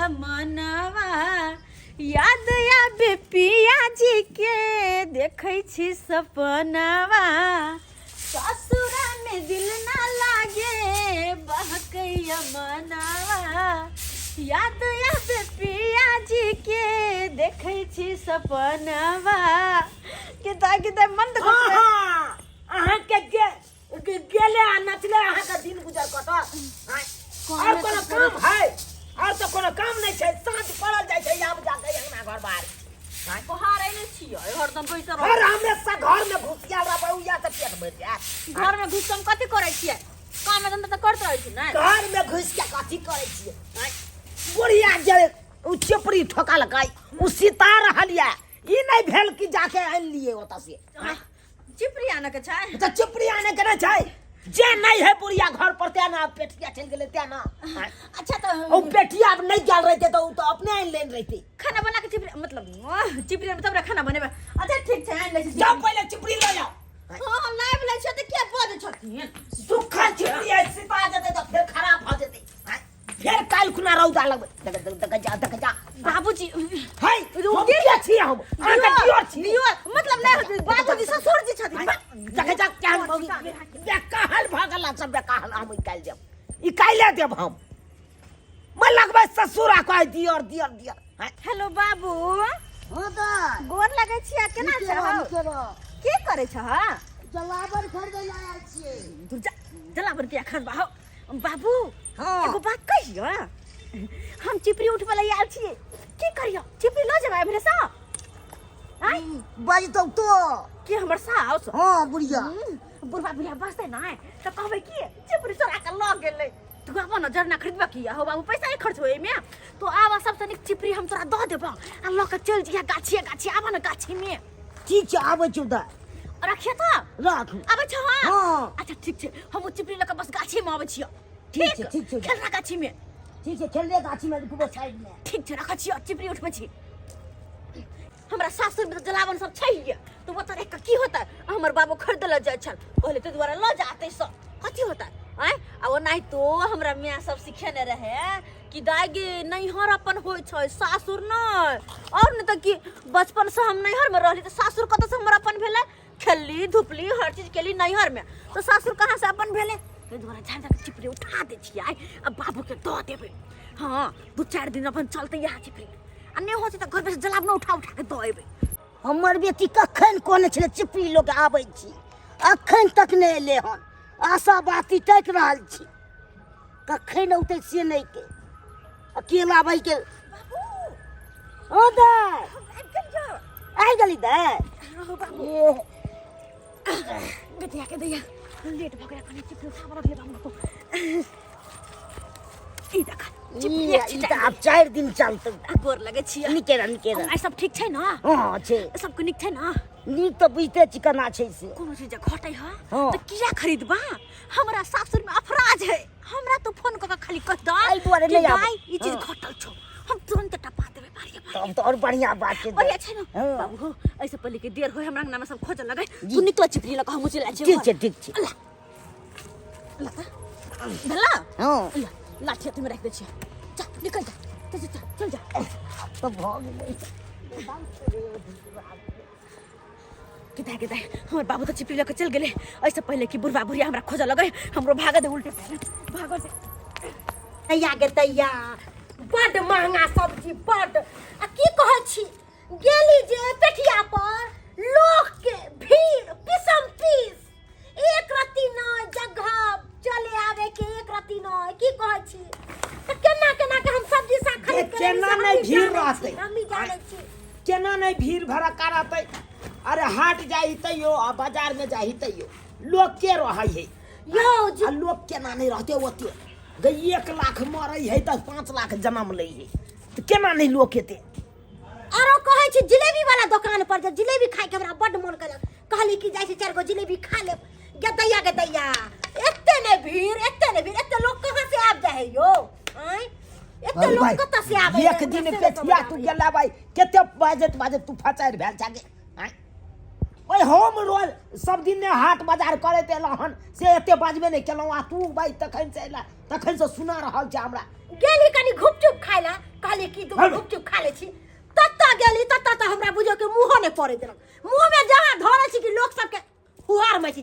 मनवा याद आबे पिया जी के देखै छी सपनवा ससुरा में दिल ना लागे बहकैया मनवा याद आबे पिया जी के देखै छी सपनवा के मन तो अहाँ के गेले आ नचले अहाँ का दिन गुजर कट और कोनो काम है और तो कोनो काम नहीं छै साँझ पड़ल जाय छै आब जाके अंगना घर बाहर पहाड़ आइले छियै हरदम बैसल रह और हमेशा घर में घुसिया रहबै उया से पेट भर जाय घर में घुस हम कथि करै छियै काम में धंधा त करत रहै छी नै घर में घुस के कथि करै छियै बुढ़िया जे उ चपरी ठोका लगाई उ सीता रहलिया ई नहीं भेल कि जाके आन लिए ओता से चिपरी आने के छै त चिपरी आने के न छै जे नहीं है बुढ़िया घर पर ते ना पेटिया चल गेले ते ना अच्छा तो ओ पेटिया अब नहीं गेल रहते तो उ तो अपने आन लेन रहते खाना बना के चिपरी मतलब चिपरी में तब खाना बनेबे अच्छा ठीक छै आन ले छी जाओ पहले चिपरी ले जाओ हां लाइव ले छै त के बज छथिन सुखा चिपरी है सिपा जते तो फिर खराब हो जते फिर काल खुना रौदा लगबे देख जा बाबूजी है रुके छी हम आके दियोर छी दियोर मतलब नहीं बाबूजी ससुर जी छथिन देख जा क्या बेकाहल भागला सब बेकाहल हम निकाल देब निकाले देब हम मैं लगबे ससुर आ कह दियोर हेलो बाबू हां दा गोर लगे छी केना छ की करे छ जलावन खरीदे ला आयल छियै तू जलावन के खरबा बाबू हां एगो बात कहियो हम चिपरी उठबे ला आयल छियै की करियो चिपरी ल जेबै हमरे सा आई बाजतो तो के हमर साउस हां बुढ़िया बुढ़वा बुढ़िया बसते ना त कहबै की चिपरी चोरा के ल गेलै तू अपन जरना खरीदबा की हो बाबू पैसा नहीं खर्च होए में तो आवा सबसे निक चिपरी हम तोरा द देबो आ ल के चल जिया गाछी आवा न गाछी में ठीक छै आबै छु दा रखिए तो राख आबै छ हां अच्छा ठीक छै हम चिपरी ल के बस गाछी में आबै छियो ठीक छै खेलना गाछी में ठीक छै खेलले गाछी में खूब साइड में ठीक छै रख छियो चिपरी उठबै छी हमरा सासुर में जलावन सब छैये तो बता रे की होता हमर बाबू खरीद ल जाय छल कहले ते द्वारा ल जाते सब कथि होता हैं अब नहीं तो हमरा मियां सब सिखेने रहे कि दागे नैहर अपन होय छै सासुर न और न त कि बचपन से हम नैहर में रहली त सासुर कत से हमर अपन भेले खेलली धुपली हर चीज केली नैहर में तो सासुर कहां से अपन भेले ते द्वारा झाड़ के चिपरी उठा दे छियै अब बाबू के द देबे हां 2-4 दिन अपन चलते यहाँ चिपरी आ नहीं होते त घर में जलावन उठा के द एबे हमर बेटी कखन कोने छले चिपरी लोग आबै छी अखन तक नहीं एले हन आशा बाती टक रहल छी कखन औते से नहीं के अकेला भाई के बाबू ओ दा आई गली दा बाबू बेटिया के दैया लेट भगरा कने चिपरी उठा रख ले बाबू ई देखा ई त अब 4 दिन चलते गोर लगे छियै निकेरा आई सब ठीक छै न हां छै सब को निक छै न नीक तो बुझते चिकना छै से कोनो चीज घटै ह त किया खरीदबा हमरा सासुर में अफराज है हमरा तो फोन क के खाली कह द आई दुआरे ले आ ई चीज घटल छौ हम तुरंत टपा देबे बारी तब तो और बढ़िया बात छै और अच्छा न बाबू ऐसे पहले के देर होय हमरा अंगना में सब खोज लगे तू निकल चिपरी लगा हम चला छै ठीक छै भला हां लाठी तुम रख दे छियै जा निकल जा चल जा तो भाग गेलै किता हमर बाबू तो चिपरी लेके चल गेले ऐसे पहले कि बुढ़वा बुढ़िया हमरा खोज लगे हमरो भागे दे उल्टे भागो दे तैया के तैया बड़ महंगा सब्जी बड़ आ की कहै छी गेली जे पेठिया पर लोग के भीड़ पिसम पीस एक रत्ती न जगह चले आवे के एक रत्ती न की कहै छी त केना के हम सब्जी साग खरीद के केना नहीं भीड़ रहतै हम जानै छी केना नहीं भीड़ भड़का रहतै अरे हाट जाई तैयो आ बाजार में जाई तैयो लोग के रहै है यो जी आ लोग केना नहीं रहते ओते गई 1 लाख मरै है त 5 लाख जन्म लै है त केना नहीं लोग हेते आरो कहै छी जिलेबी वाला दुकान पर जे जिलेबी खाय के हमरा बड मन करल कहली कि जाय छै 4 गो जिलेबी खा ले के दैया एते ने भीड़ एते लोग कहां से आब जाय है यो हैं एते लोग कत से आबै एक दिन पेटिया तू गेला भाई केते बाजे तू फचार भेल जागे हैं ओए हम रोज सब दिन ने हाट बाजार करे ते लहन से एते बाजबे नहीं केलौ आ तू भाई तखन से एला तखन से सुना रहल छै हमरा गेली कनी घुपचुप खाय ला कहली कि तू घुपचुप खा ले छी तत्ता गेली तत्ता त हमरा बुझो के मुंह ने पड़े देलक मुंह में जहां धरे छी कि लोग सब के हुआर मच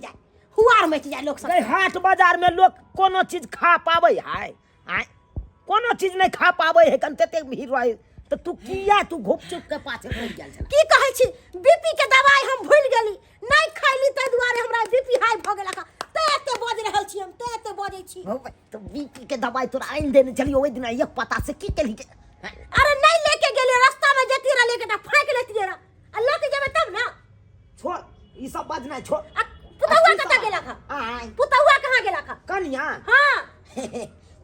जाए लोग सब नहीं हाट बाजार में लोग कोनो चीज खा पाबै है आय कोनो चीज नहीं खा पाबै है कन तते भीड़ रहे तो तू किया तू घुपचुप के पाछे रह गेल छ की कहै छी बीपी के दवाई हम भूल गेली नहीं खैली तै दुआरे हमरा बीपी हाई भ गेला त एते बज रहल छी हम त एते बजै छी हो भाई तो बीपी के दवाई तोरा आइन देने चलियो ओइ दिन एक पता से की केली अरे नहीं लेके गेली रास्ता में जेती रह लेके ना फेंक लेती रह अल्लाह के जब तब ना छोड़ ई सब बाजना छोड़ पुतौआ कता गेला खा आय पुतौआ कहां गेला खा कनिया हां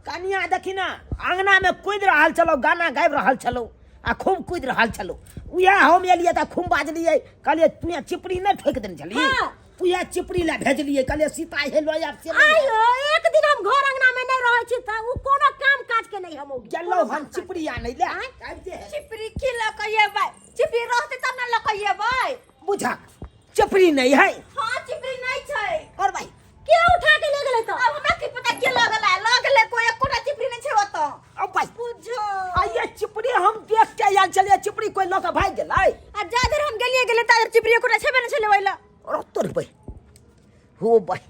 कनिया देखी ना अंगना में कूद रहल चलो गाना गाबि रहल चलो आ खूब कूद रहल चलो उया हम एलिए त खूब बाजलिए कहलिए तू चिपड़ी नहीं ठोक देने छली हाँ। उया चिपड़ी ला भेजलिए कहलिए सीता हेलो आब से आयो एक दिन हम घर अंगना में नहीं रहै छी त उ कोनो काम काज के नहीं हम गेलो हम चिपड़ी आनै ले आबि दे चिपरी की लकइए भाई चिपरी रहते तब ना लकइए भाई बुझा चिपड़ी नहीं है हां चिपरी नहीं छै और भाई के उठा के ले गेलै त अब हमरा की पता के लगले कोई एकोटा चिपरी नहीं छै ओत अब भाई बुझो आइए चिपड़ी हम देख के आयल चलिए चिपड़ी कोई लोग भाग गेलै आ जाधर हम गेलिए ताधर चिपरी एकोटा छेबे नहीं छले ओइला और तोर भाई हो भाई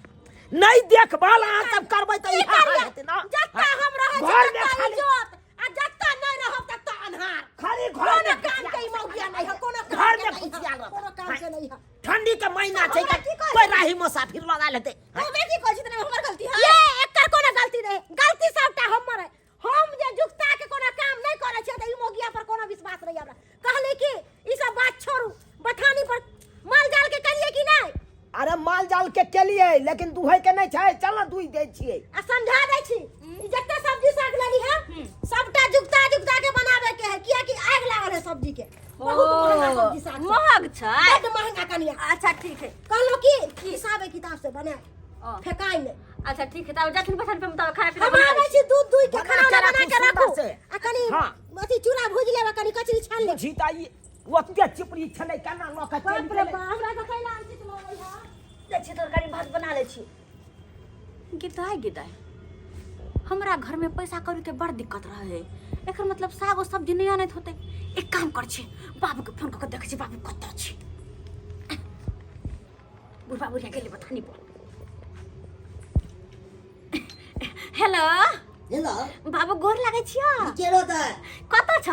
नहीं देखभाल अहाँ सब करबै त ई हाल हेतै ना जत्ता हम रहै छी घर में तत्ता खाली इज्जत आ जत्ता नहीं रहब तत्ता अन्हार खाली घर कोनो में काम के मौगिया नहीं है कोनो घर काम में के नहीं घुसिया है रहत। कोनो काम के नहीं है ठंडी के महीना छै हमरा की कहै कोई राही मुसाफिर लगा लेते हमरा की कहै छी तने हमर गलती है ये एकर कोनो गलती नहीं गलती सबटा हमर है हम जे जुक्ता के कोनो काम नहीं करे छै त ई मोगिया पर कोनो विश्वास नहीं हमरा कहले कि ई सब बात छोड़ू बथानी पर माल जाल के करिए कि नहीं अरे माल जाल के केलिए लेकिन दुहै के नहीं छै चल ना दुई दे छियै आ समझा दै छी ई जत्ते सब्जी साग लेली है सबटा जुक्ता के बनावे के है किया कि आग लागल है सब्जी के बहुत महंगा सब्जी साग छै। महग छै बड्ड महंगा कनिया अच्छा ठीक है कहलो कि हिसाबे किताब से बना फेकाई ले अच्छा ठीक है तब जखन पसंद पे मुताबिक खाना पीना हम बना आबै छी दूध दुई के बना खाना के बना के राखू रखू सुंदर से। आ कनी हाँ। अथी चूड़ा भूज लेबा कनी कचरी छान ले बुझी त ई ओते चिपड़ी छलै केना लऽ के चलि बाप रे गेलै बाप हमरा तो कैला आनछि तुम है देखी तरकारी भात बना ले छी गिदाई हमरा घर में पैसा कौड़ी के बड़ दिक्कत रहे है एकर मतलब साग और सब्जी नहीं आनत होते एक काम कर छी बाबू के फोन करके देखे छी बाबू कत छी बुढ़ा बुढ़िया गेली बथानी पर हेलो हेलो बाबू गोर लागे छियो केरो त कत छ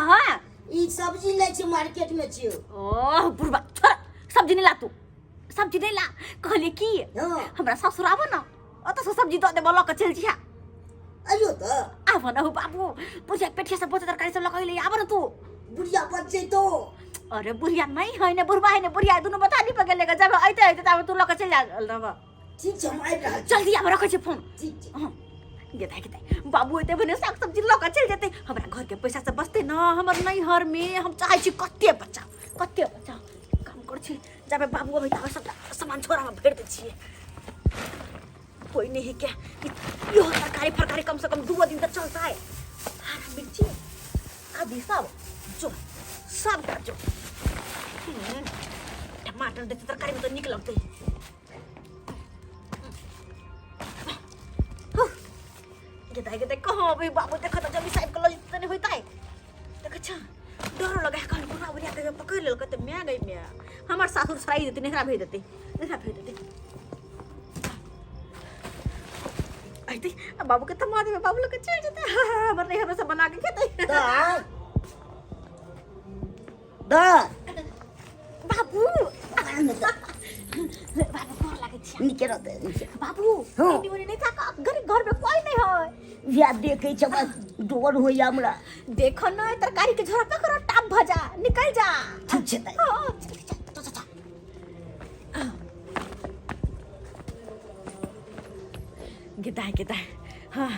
ई सब्जी लै छी मार्केट में छियो ओह बुढ़बा छोड़ सब्जी नहीं ला तू सब्जी नहीं ला कहले की हाँ। हमरा ससुर आबो न अत से सब्जी द देबो ल के चल जिया आइयो त आबो न हो बाबू बुझिया पेठिया से बोते तरकारी सब लगाइले आबो न तू बुढ़िया बच जइतो अरे बुढ़िया नहीं है ने बुढ़बा है ने बुढ़िया दोनों बता दी पकड़ लेगा जब आइते आइते तब तू लक चल जा रब ठीक छै हम आबि रहल छी जल्दी आब रखै छी फोन ठीक छै हां गेदाई बाबू एते भने साग सब्जी लक चल जेते हमरा घर के पैसा से बचते न हमर नहीं हर में हम चाहे छी कत्ते बच्चा काम कर छी जब बाबू अभी तक सब सामान छोरा में भेड़ दे छिए कोई नहीं है क्या यो तरकारी फरकारी कम से कम 2 दिन तक चलता है हरा मिर्ची आदि सब का जो टमाटर देते तरकारी में तो निक लगते गेदाई कहाँ अभी बाबू देखा तो जल्दी साइड कॉलेज तने होता है देख अच्छा डर लगा कल बुढ़ा बुढ़िया के पकड़ लेल कहते मैं गई मैं हमार सासुर सराई देते नेहरा भेज देते आइते अब बाबू के थमा दे बाबू लोग चल जेते हमर नहीं हमें सब बना के खेते बाबू बाबू गोर लागे छी नीचे रहते बाबू हाँ। इंडी नहीं था घर में कोई नहीं है या देखे छ बस डोर होई हमरा देखो ना तरकारी के झोरा पकड़ो टाप भजा निकल जा ठीक छै त हाँ, चल। गिदाई हाँ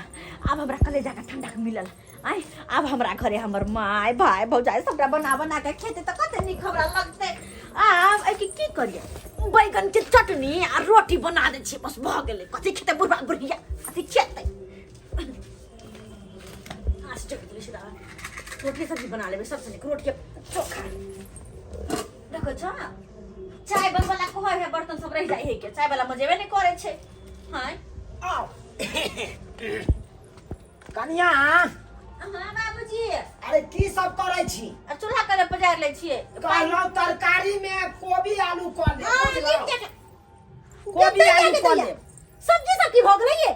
अब हमरा कलेजा का ठंडा मिलल आय अब हमरा घरे हमर माय भाई भौजाई सबटा बना के खेते त कते निक हमरा लगते आब ए की करिए बैगन के चटनी आ रोटी बना दे छी बस भ गेलै कथि खेते बुढ़ा बुढ़िया कथि खेते आज जगत लिसिदा रोटी सब्जी बना लेबे सबसे निक रोटी चोखा देखो छ चाय बनवाला कहै है बर्तन सब रह जाए है के चाय वाला मजेबे नहीं करे छे। हां आओ कनिया हां बाबूजी अरे की सब करे छी? अब चूल्हा करे पजार ले छिए। कहलो तरकारी में कोबी आलू क ले। हां कोबी आलू क ले। सब्जी सब की भोग रही है?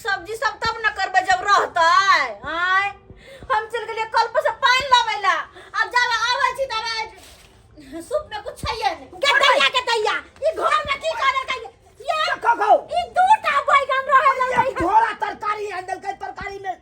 सब्जी सब तब न करबे जब रहतै। आय हम चल गेलिए कल पर से पानी लावेला। अब जब आवे छी तब सूप में कुछ छैये नहीं। गदैया के दैया ई घर में की करे दैया? ये कहो ई दूटा बैगन रहे लई थोड़ा तरकारी अंदर के तरकारी में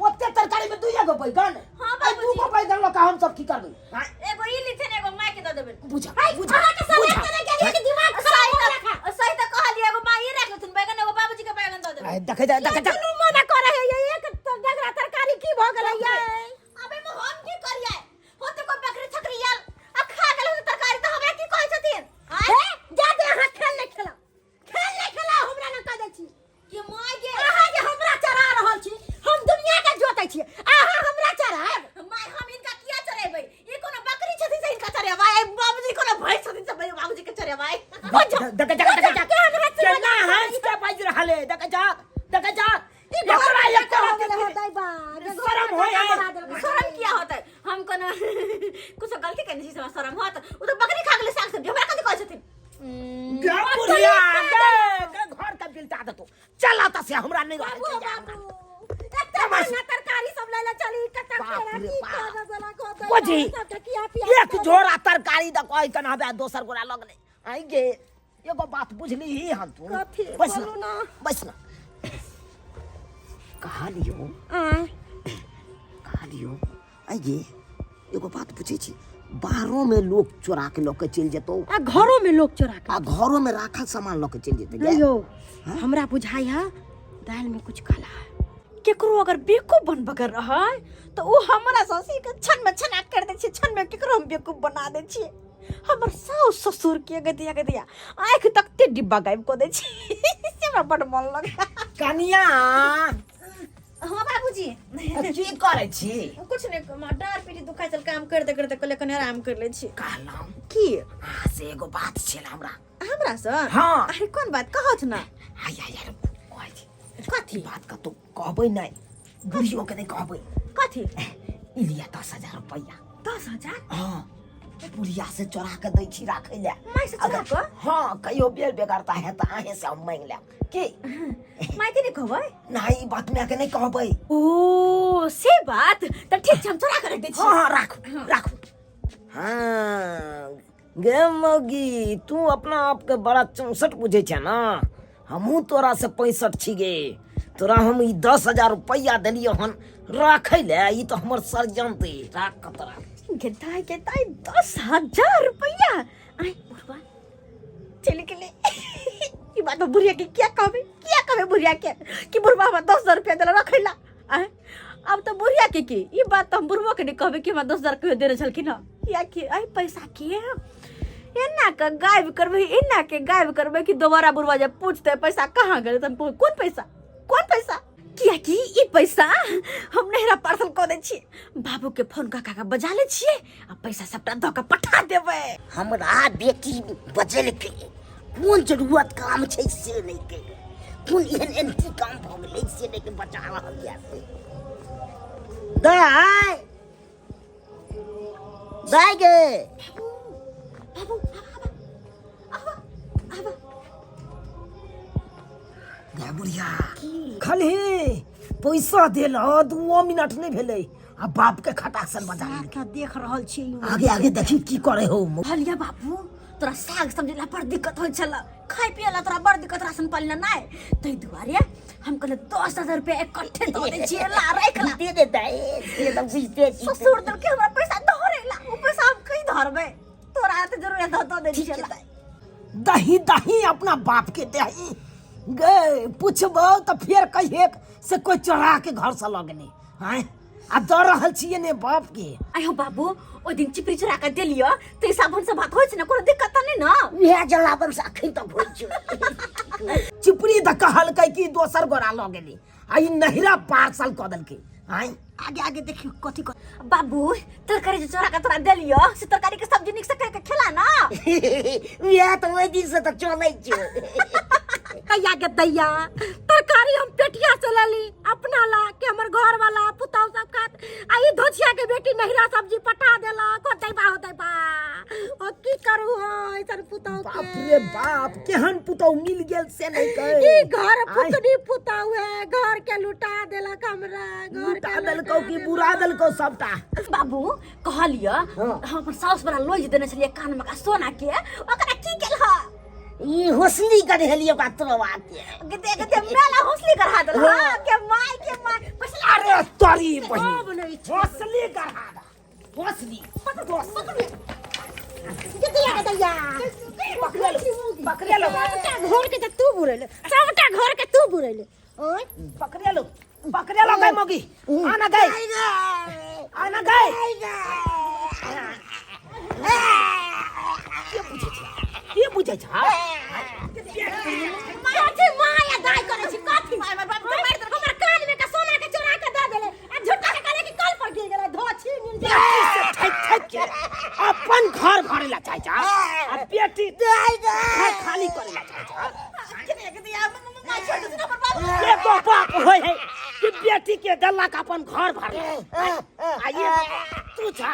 ओते तरकारी में दुइया गो बैगन। हाँ, आई दू गो बैगन लका हम सब की करबे? हां एगो ई लिथे ने एगो माय के द देबे। बुझा अहाँ के समय करे के दिमाग खराब हो रखा। सही तो कहलिए एगो माय रख लेथिन बैगन एगो बाबूजी के बैगन द देबे। देखे जा चलू मना करे है ये एक डगरा तरकारी की भोग रही है? अबे हम की करिए? होते को बकरी छकरी याल आ खा गेल तरकारी तो हमरा की कहै छथिन? हे जादे अहाँ खेल ले खेला हमरा न कह दै छी कि माय गे अहाँ जे हमरा चरा रहल छी हम दुनिया के जोतै छी अहाँ हमरा चराब? माय हम इनका किया चरेबै? ई कोनो बकरी छथिन से इनका चरेबै? ए बाबूजी कोनो भैंस छथिन से बाबूजी के चरेबै? देखे जा केना हंस के बाज रहले। देखे जा ई घोड़ा एक हो को गेल है दाई बा शर्म होय है। शर्म किया होता है? हम कोनो कुछ गलती करने छी से शर्म होत। उ तो बकरी खा गेले साग सब्जी हमरा कथि कहै छथिन? गे बुढ़िया गे घर का बिलटा दे तू। चल आता से हमरा नहीं रहे बाबू चाहिए। एते बढ़िया तरकारी सब ले ले चली कटा बाप केरा रे की बाप। कर जला को दे बुझी। सब किया पिया एक झोरा तरकारी द कोई कना बे दोसर गोरा लगले। आई गे एगो बात बुझली ही हम तू। कथी? बस बोलू ना। बस ना कहा लियो आई गे एगो बात पूछे छी। बाहरों में लोग चोरा के लोग के चल जेतो आ घरों में लोग चोरा के आ घरों में राखल सामान लोग के चल जेते गे। यो हमरा बुझाई है दाल में कुछ काला है। केकरो अगर बेवकूफ बन बगर रहै तो उ हमरा ससी के छन में छना कर दे छी। छन में केकरो हम बेवकूफ बना दे छी। हमर सास ससुर के गदिया आंख तकते डिब्बा गायब को दे छी। से हमरा बड़ मन लगा। कनिया हां बाबूजी की करे छी? कुछ नहीं डार पीठी दुखाई चल काम करते करते कले कने आराम कर ले छी। कहलम की हां से एगो बात छेला हमरा से? हाँ। अरे कौन बात कहत ना? हाय यार कथी बात का तो कहबै नहीं बुढ़ियो के नहीं कहबै। कथी? इलिया 10,000 रुपया। 10,000? हां बुढ़िया से चोरा के दै छी राखै ले। माय से चोरा के? हां कहियो बेर बेकारता है त आहे से हम मांग ले की माय के नहीं कहबै? नहीं बात में के नहीं कहबै। ओ से बात त ठीक छ हम चोरा कर दे छी। हां राखू हां गे मगी तू अपना आप के बड़ा 64 बुझे छ ना। हमहू तोरा से 65 छी गे। तोरा हम ई 10,000 रुपया देलियो हन राखै ले। ई तो हमर सर्जन थे राख के तोरा गेताई 10,000 रुपया। आई बुढ़वा चल गेले। ई बात तो बुढ़िया के क्या कहबे बुढ़िया के कि बुढ़वा हमरा 10,000 रुपया देला रखैला। आई अब तो बुढ़िया के की ई बात तो हम बुढ़वा के नहीं कहबे कि हमरा 10,000 के देने छलखिन ना। या कि आई पैसा के एना के गायब करबे कि दोबारा बुढ़वा जब पूछते पैसा कहाँ गेले तन कौन पैसा किया कि ई पैसा हम नेहरा पार्सल कर दे छी। बाबू के फोन का बजा ले छिए आ पैसा सबटा द के पठा देबे। हमरा बेटी बचल के कौन जरूरत काम छै से नहीं के कौन एहन की काम भ गेलै से नहीं के बचा रहल या से दाई गे बाबू गे बुढ़िया खाली पैसा देल 2 मिनट नहीं भेले आ बाप के खटासन बजा ले। का देख रहल छी आगे देखी की करे हो। हलिया बाबू तोरा साग सब्जी ला बड़ दिक्कत होय छला खाय पिए ला तोरा बड़ दिक्कत राशन पानी ला नाय तई दुआरे हम कहले 10,000 रुपया इकट्ठे दे दे छी ला राख ला दे दाई से तो बुझते छी ससुर दल के हमरा पैसा धरेला ओ पैसा हम कई धरबे तोरा त जरूरत दे दी छला। दही अपना बाप के दही गे पूछबो तो फिर कहिए से कोई चढ़ा के घर से लगने हैं आ दे रहल छिए ने बाप के। आयो बाबू ओ दिन चिपरी चुरा के देलियो त साबन से बात होय छ न कोनो दिक्कत नहीं ना। उहे जलावन से अखन तक होय छै। चिपरी द कहल कि दोसर गोरा लगने आई नहिरा पार्सल क दल के आई आगे आगे देखियो कथी कर बाबू तरकारी जो चोरा के तोरा देलियो से तरकारी के सब्जी निक से के खेला ना या तो ओइ दिन से तो चलै छै कहिया के दैया तरकारी हम पेटिया से लेली अपना ला के हमर घर वाला पुतौ सब खात आई धोछिया के बेटी नहिरा सब्जी पटा देला होतै बा ओ की करू हो इधर पुतौ के बाप रे बाप केहन पुतौ मिल गेल से नहीं कहे ई घर पुतनी पुतौ है घर के लुटा देला हमरा घर लुटा दल को की बुरा दल को सबटा बाबू कहलियो हम अपन साउस बड़ा लोज देने छलिए कान में का सोना के ओकरा की गेल ह ई होसली कर हेलियो बात तोरवा के देख मेला हौसली करा दल हां के माय पछला अरे तोरी सब बहिन नहीं हौसली गढ़ा हौसली कितला के दैया पकड़े लो घर के तू बुरेले सबटा घर के तू बुरेले ओए पकड़े लो गई मोगी आना गई ये पूछे छा माया दाई करे छी कथी माय बाप के मार दे हमर कान में का सोना के चोरा के दे देले आ झूठा के करे कि कल पर गिर गेला धोछी मिल ठक अपन घर भरेला चाहे छा आ बेटी खाली करेला चाहे छा ये तो बाप होय है कि बेटी के गला का अपन घर भर आइए तू छा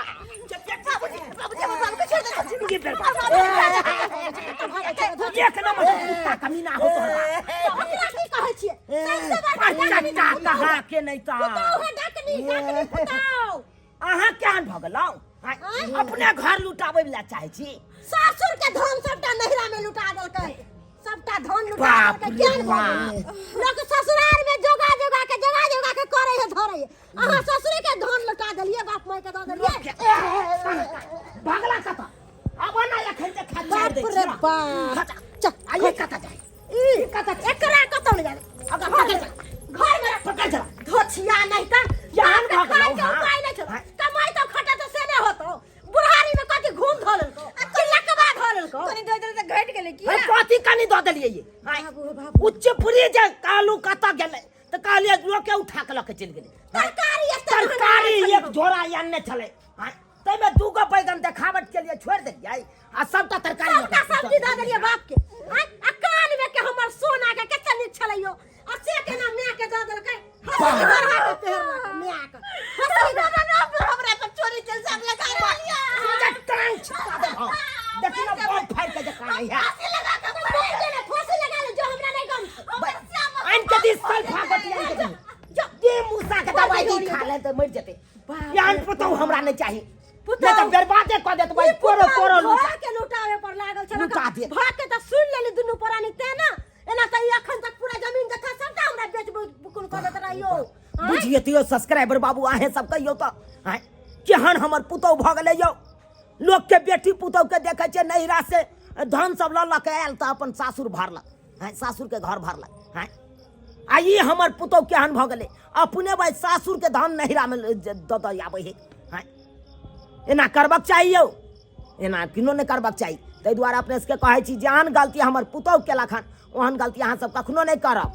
बाबू के छोड़ दे ये बेर एक नंबर कुत्ता कमीना हो तो हमरा की कहै छी अच्छा कहा के नहीं ता डाकनी बताओ अहाँ केहन भ गेलौ अपने घर लुटाबै वाला चाहे छी सासुर के धन सबटा नहिरा में लुटा देलकै सबटा धन लुटा बाप देलकै रे क्या लोग ससुराल में जोगा के करे है धरे अहाँ ससुरे के धन लुटा देलिए बाप माय के दऽ देलिए भागला कता अब ना एखन से खा बाप रे बाप चल आइए कता जाए ई कता एकरा कतौ ले जाए अगर घर में पकड़ जा धोछिया नहीं त जान जान भागलौ, भाग हाँ। उपाय नहीं छ कमाई तो खटा तो से नहीं होतो बुढ़ारी में कथी घूम धोलल को चिल्लकवा धोलल को तनी दो दे घट गेले की अरे कथी कनी दऽ देलिए ये बाबू उच्च पुरी जे कालू कता गेले त कहलिए लोके उठा के लके चल गेले तरकारी एक झोरा यान्ने छले तै में दू गो बैगन देखावट के लिए छोड़ देलिए आ सबटा तरकारी सबटा सब्जी दऽ देलिए बाप के आ कान में के हमर सोना के कते नीक छलैयो आ से के ना मैं के दऽ देलकै हंसी बढ़ा के पेड़ लगा मैं के हंसी दादा ना हमरा पर चोरी चल सब लगा लिया सीधा टांग छिपा दे हम देखी ना बॉल फाड़ के जका है फांसी लगा ले जो हमरा नहीं गम आइन के दिस साल भागत आइन के जो ये मूसा के दवाई दी खा ले तो मर जते यान पतो हमरा नहीं चाहिए नहीं तो बर्बादे कर देत भाई कोरो लूटा के लुटावे पर लागल छ लुटा दे। भाग के त सुन लेली दुनु परानी ते ना एना त अखन तक पूरा जमीन जथा सबटा हमरा बेच बुकुन कर देत रहियो बुझिए तियो सब्सक्राइबर बाबू आहे सब कहियो तो हैं केहन हमर पुतौ भ गेलै यौ लोग के बेटी पुतौ के देखे छै नहिरा से धन सब ल ल के आयल त अपन सासुर भरलक हैं सासुर के घर भरलक हैं आ ई हमर पुतौ केहन भ गेलै अपने भाई सासुर के धन नहिरा में द आबै है हैं एना करबाक चाहिए यौ एना किनो नहि करबाक चाही ताहि दुआरे अपने सबके कहै छी जेहन गलती हमर पुतौ केलक हन ओहन गलती अहाँ सब कखनो नहि करब